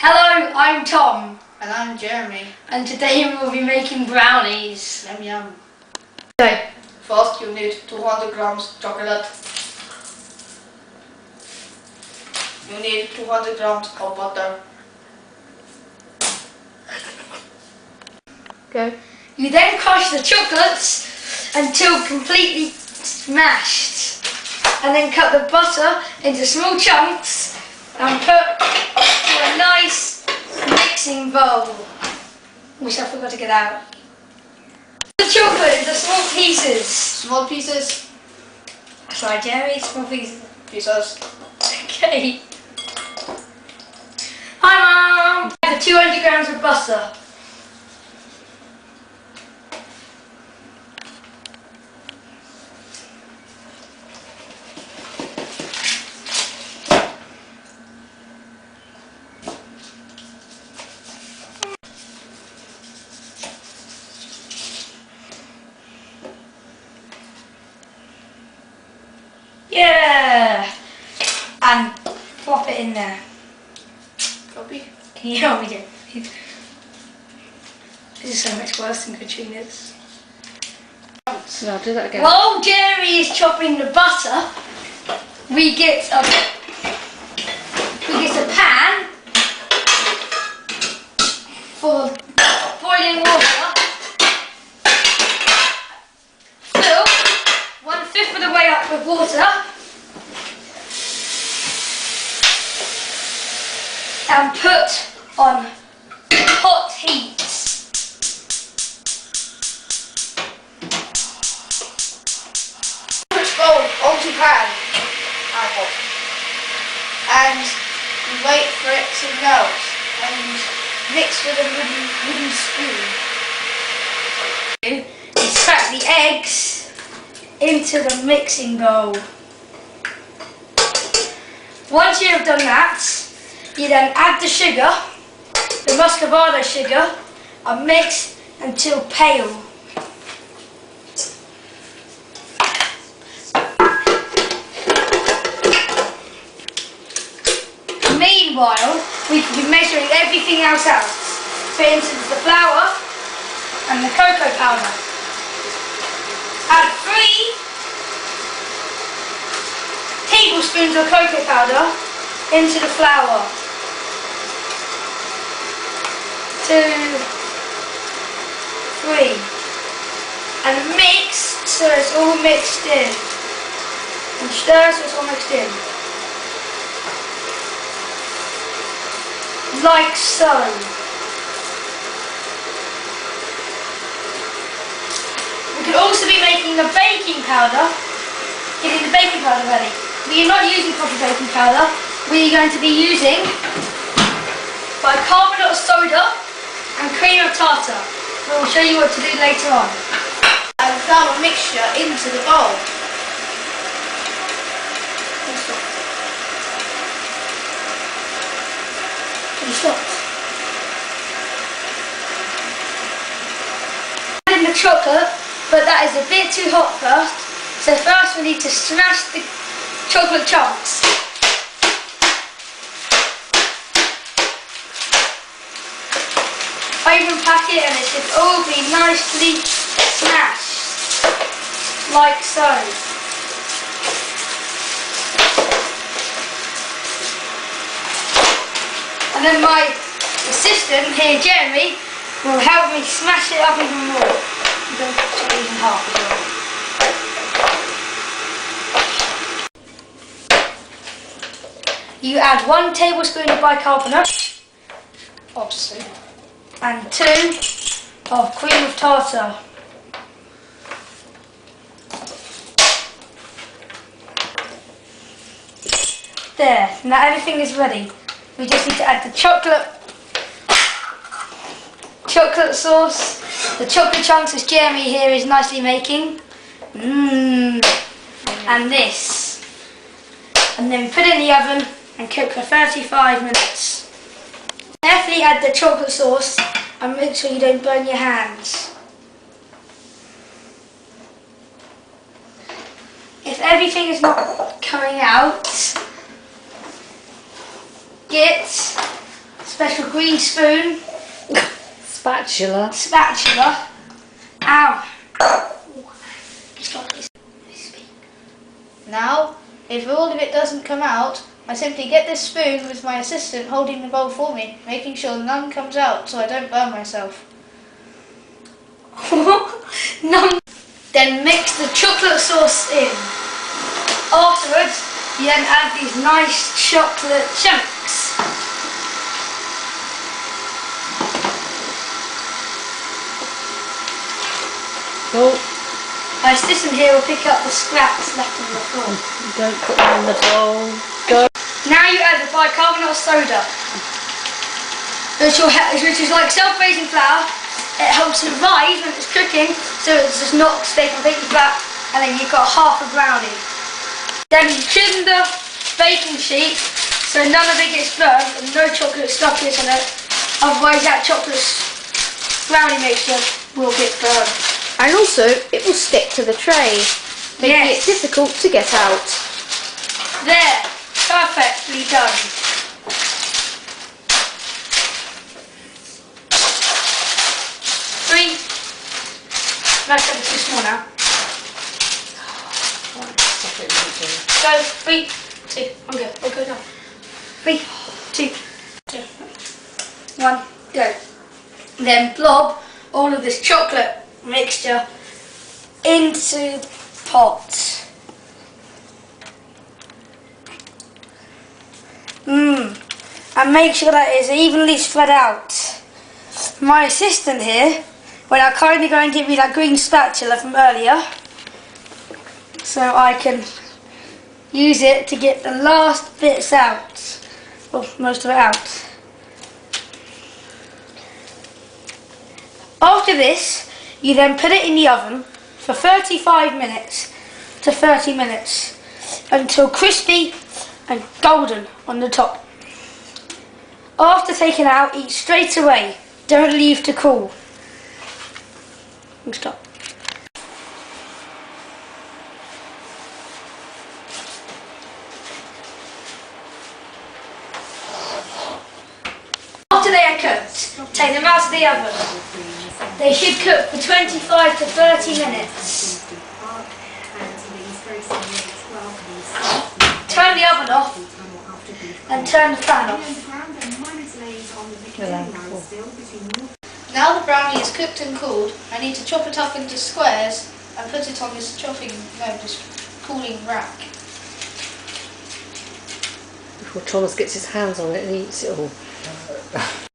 Hello, I'm Tom. And I'm Jeremy. And today we'll be making brownies. Yum yum. So, first you need 200 grams chocolate. You need 200 grams of butter. go. You then crush the chocolates until completely smashed. And then cut the butter into small chunks and put into a nice mixing bowl, which I forgot to get out. The chocolate into small pieces. Small pieces. Sorry, Jerry, small pieces. Pieces. Okay. Hi, Mum. I have 200 grams of butter. Yeah! And plop it in there. Copy. Can you help me do it? This is so much worse than Katrina's. So I'll do that again. While Jerry is chopping the butter, we get a pan full of boiling water. Fill 1/5 of the way up with water. And put on hot heat. Put bowl onto pan. And you wait for it to melt. And mix with a wooden spoon. You crack the eggs into the mixing bowl. Once you have done that, you then add the sugar, the muscovado sugar, and mix until pale. Meanwhile, we can be measuring everything else out. For instance, the flour and the cocoa powder. Add 3 tablespoons of cocoa powder into the flour. 2, 3, and mix so it's all mixed in, and stir so it's all mixed in, like so. We could also be making the baking powder, getting the baking powder ready. We are not using proper baking powder, we are going to be using bicarbonate of soda and cream of tartar. We'll show you what to do later on. And flour mixture into the bowl. Can you stop? Add in the chocolate, but that is a bit too hot first. So first we need to smash the chocolate chunks. Open packet and it should all be nicely smashed, like so. And then my assistant here, Jeremy, will help me smash it up even more. I'm going to cut it in half as well. You add 1 tablespoon of bicarbonate, obviously, and 2 of cream of tartar. There, now everything is ready. We just need to add the chocolate sauce, the chocolate chunks as Jeremy here is nicely making. And this. And then put it in the oven and cook for 35 minutes. Carefully add the chocolate sauce and make sure you don't burn your hands. If everything is not coming out, get special green spoon. Spatula. Spatula. Ow. Now, if all of it doesn't come out, I simply get this spoon with my assistant holding the bowl for me, making sure none comes out so I don't burn myself. None. Then mix the chocolate sauce in. Afterwards, you then add these nice chocolate chunks. Oh, My assistant here will pick up the scraps left on the floor. don't put them in the bowl. Go. Now you add the bicarbonate of soda, which is like self-raising flour. It helps it rise when it's cooking, so it does not stay completely flat, and then you've got half a brownie. Then you trim the baking sheet so none of it gets burnt and no chocolate stuff gets on it, otherwise that chocolate brownie mixture will get burnt. And also, it will stick to the tray, making it difficult to get out. There, perfectly done. Three. That's too small now. Go, 3, 2, I'm good. I'll go down. 3, 2, 1, go. Then blob all of this chocolate mixture into the pot. And make sure that it is evenly spread out. My assistant here will now kindly go and give me that green spatula from earlier, so I can use it to get the last bits out, well, most of it out. After this, you then put it in the oven for 35 minutes to 30 minutes until crispy and golden on the top. After taking out, eat straight away. Don't leave to cool. And stop. After they are cooked, take them out of the oven. They should cook for 25 to 30 minutes. Turn the oven off and turn the fan off. Now the brownie is cooked and cooled, I need to chop it up into squares and put it on this cooling rack. Before Thomas gets his hands on it and eats it all.